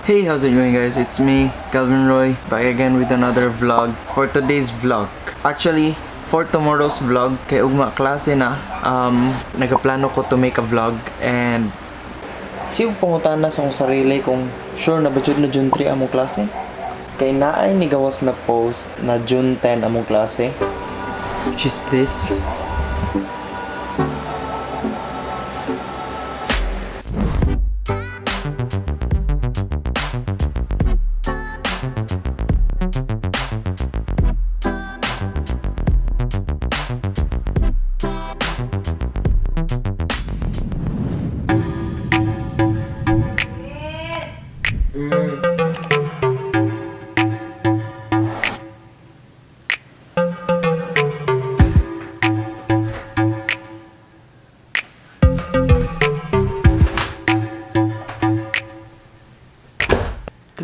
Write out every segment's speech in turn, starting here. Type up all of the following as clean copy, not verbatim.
Hey, how's it going guys? It's me, Kelvin Roy, back again with another vlog. For today's vlog, actually, for tomorrow's vlog, kay ugma klase na, nagaplano ko to make a vlog and siyong pangutan na sa akong sarili kung sure na ba June na June 3 among klase. Kay naay ni gawas na post na June 10 among klase, which is this.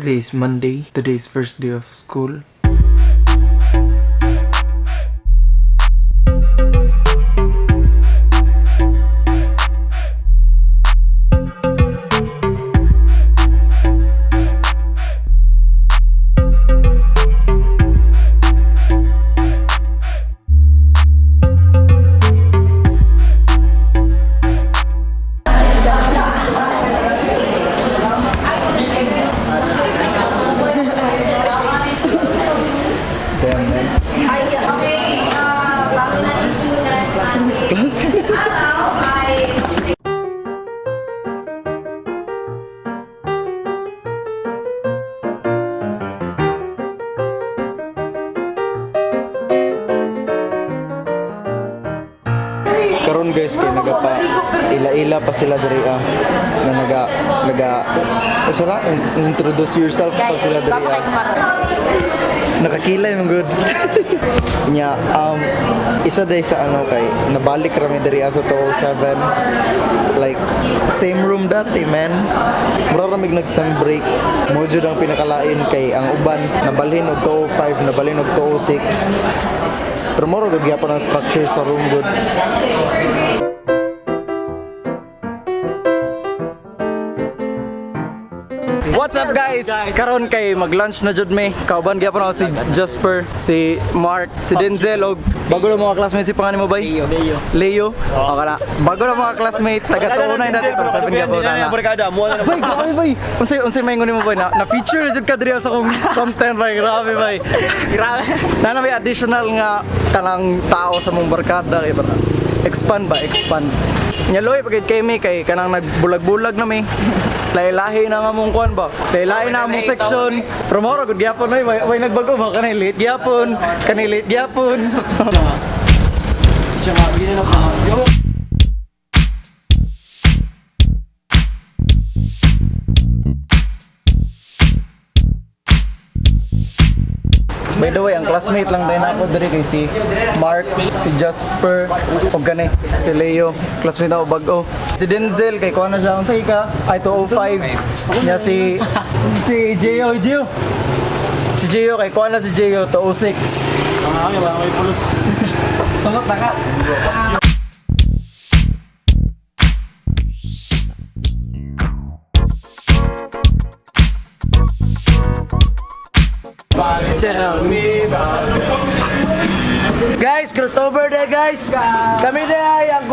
Today is Monday. Today is first day of school. Karon guys, kay nagapa ila-ila pa sila diri na naga introduce yourself pa sila diri nakakilay man good. Nya isa day sa ano kay nabalik rami diri sa 207, like same room dati man. Mura ra mig nag-sem break mo jud ang pinakalain kay ang uban nabalhin og 205, nabalhin og 206. Pero moro gud gyapon ang structure sa room good. What's up guys? Karon kay mag-lunch na jud me. Kauban gyapon ako si Jasper, si Mark, si Denzel og bago na mga classmates. Si pangalan mo ba? Leo. O kana. Bago na mga classmate taga-tuunay natin to. Sabi gyapon na. Bay. Unsay maingon mo ba na feature jud ka diri sa akong content bay. Grabe bay. Grabe. Na may additional nga kanang tao sa mong barkada kay bata. Expand. Nyaloy pagid kay me kay kanang nagbulag-bulag na me. Lahi-lahi na nga mong kuan ba? Lahi-lahi na mong section. Pero moro gud gyapon may nagbago ba kanay late gyapon. Siya nga gina na pa. By the way, ang classmate lang din ako diri kay si Mark, si Jasper, o gani, si Leo, classmate ako bago. Si Denzel, kay kuha na siya, unsay ka? Ay, 205. Niya si Gio. Si Gio, kay kuha na si Gio, 206. May pulos. Sunod na ka. Guys, crossover day guys. Kami na yung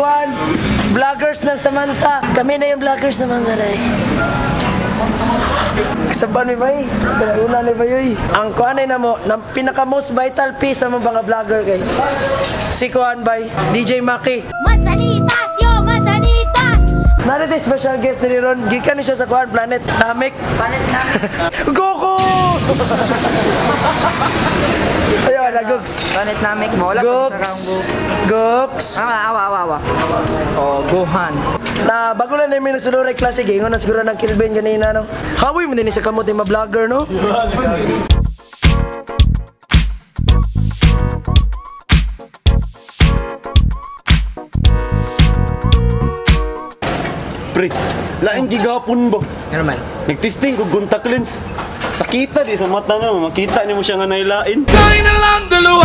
vloggers ng Samantha. Kami na yung vloggers ng Samantha day. Kasaban mi bay. Catalunan ni bayoy. Ang kuanay na mo, ng pinaka most vital piece sa mga vlogger kay si kuan bay, DJ Maki. Matsanitas yo, matsanitas. Narito special guest ni Ron. Gikan ni siya sa kuan Planet Namek. Goku! Ayaw na, Goks. Planet Namek mo. Goks. Awa. Oh, Gohan. Na bago lang namin nagsulurek klase, gingon na siguro ng Kelvin ganina, no? Hawi mo din sa kamot yung ma-vlogger, no? Pre, laing gigapon ba? Ano man? Nagtesting ko contact lens. Sakita di sa mata na, makita niyo mo siya nga nailain. Tayo na lang dalawa,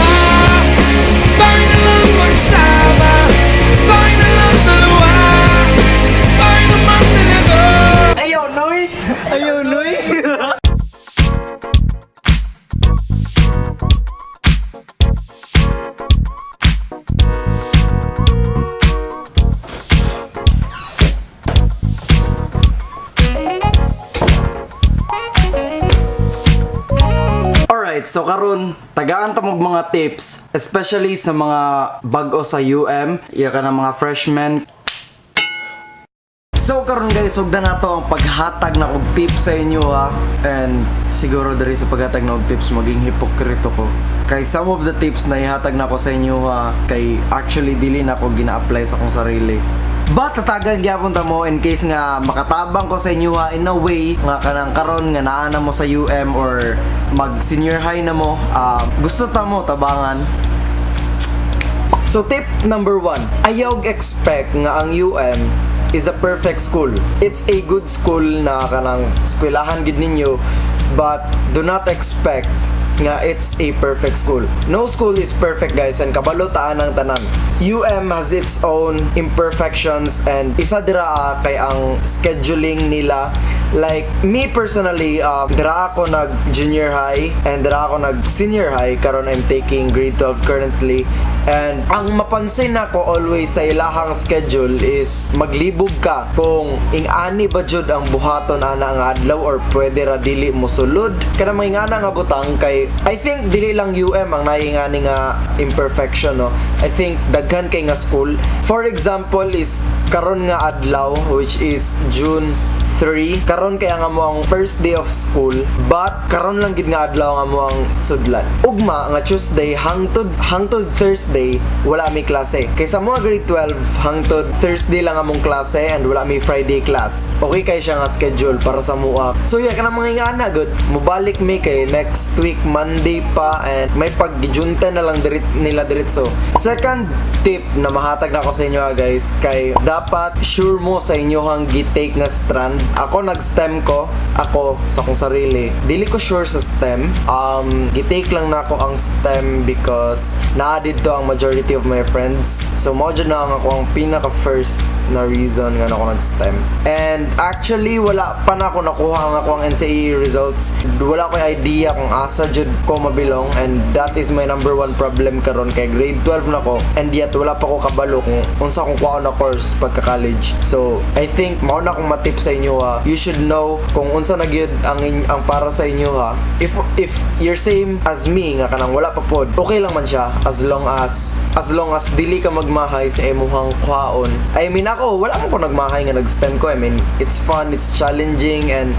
tayo na lang magsama, tayo na lang dalawa, tayo naman talaga. Ayaw, Noy! Alright, so karon tagaan ta mog mga tips, especially sa mga bag-o sa UM, iya ka ng mga freshmen. So karon guys, sugdan nato ang paghatag na og tips sa inyo ha. And siguro diri sa paghatag na og tips maging hipokrito ko. Kay some of the tips na ihatag na ko sa inyo ha, kay actually dili na ko gina-apply sa akong sarili. But tatagan gyapon ta mo in case nga makatabang ko sa inyo ha, in a way nga kanang karon nga naa na mo sa UM or mag senior high na mo, gusto ta mo tabangan. So tip number 1, ayaw expect nga ang UM is a perfect school. It's a good school na kanang eskwelahan gid ninyo, but do not expect nga it's a perfect school. No school is perfect guys, and kabalo taan ang tanan. UM has its own imperfections, and isa dira kay ang scheduling nila. Like me personally, dira ako nag junior high and dira ako nag senior high, karon I'm taking grade 12 currently. And ang mapansin nako always sa ilahang schedule is maglibog ka kung ing-ani ba jud ang buhaton ana nga adlaw or pwede ra dili mo sulod. Kana ingana nga butang kay I think dili lang UM ang naingani nga imperfection no. I think daghan kay nga school. For example is karon nga adlaw which is June 3. Karon kaya nga mo ang first day of school, but karon lang gid nga adlaw nga mo ang sudlan. Ugma nga Tuesday hangtod Thursday wala mi klase. Kaysa mo grade 12 hangtod Thursday lang among klase and wala mi Friday class. Okay kay siya nga schedule para sa mua. So yeah, kana mga ingana good. Mobalik mi kay next week Monday pa, and may paggijunta na lang nila diretso. Second tip na mahatag na ko sa inyo guys, kay dapat sure mo sa inyohang gitake nga strand. Ako nag-STEM ko, ako sa akong sarili. Dili ko sure sa STEM. Gitake lang na ako ang STEM because na-added to ang majority of my friends. So mo dyan na ako ang pinaka-first na reason nga ako nag-STEM. And actually, wala pa na ako nakuha ang ako ang NCAE results. Wala ko idea kung asa jud ko mabilong, and that is my number 1 problem karon kay grade 12 na ko, and yet wala pa ko kabalo kung unsa akong kuha na course pagka-college. So, I think mao na akong matip sa inyo ha. You should know kung unsa na gyud ang para sa inyo ha. If you're same as me nga kanang wala pa pod, okay lang man siya as long as dili ka magmahay sa emuhang kwaon. I mean ako wala man ko nagmahay nga nag-STEM ko. I mean it's fun, it's challenging, and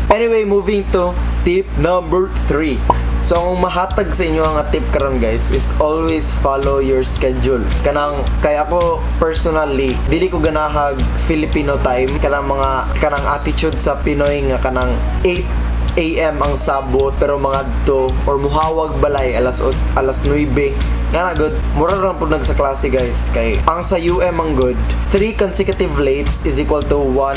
anyway, moving to tip number 3. So ang mahatag sa inyo nga tip karon guys is always follow your schedule. Kanang kay ako personally dili ko ganahag Filipino time, kanang attitude sa Pinoy nga kanang 8 AM ang sabot pero mga do or muhawag balay alas 9 nga na good. Mura lang po nag sa klase guys, kay ang sa UM ang good 3 consecutive lates is equal to 1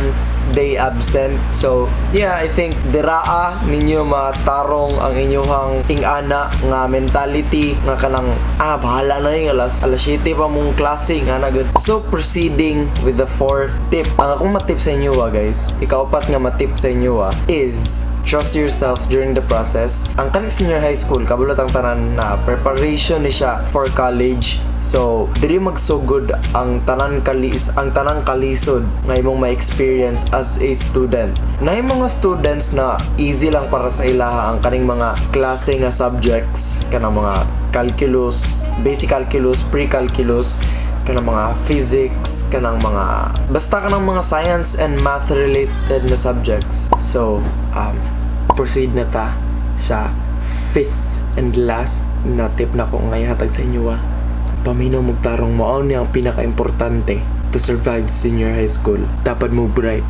day absent. So yeah, I think diraa ninyo matarong ang inyong ingana nga mentality nga kanang bahala na yung alas 7 pa mong klase nga na good. So proceeding with the 4th tip, ang akong matip sa inyo guys, ikaupat nga matip sa inyo is trust yourself during the process. Ang kaning senior high school, kabulot ang tanan na preparation ni siya for college. So, diri magsugod ang tanang kalisod nga imong ma-experience as a student. Na yung mga students na easy lang para sa ilaha ang kaning mga klase nga subjects, kanang mga calculus, basic calculus, pre-calculus, kanang mga physics, kanang mga basta kanang mga science and math related na subjects. So, proceed na ta sa 5th and last na tip na ko nga ihatag sa inyo. Paminaw mong tarong mo ang pinaka-importante to survive senior high school. Dapat mo bright.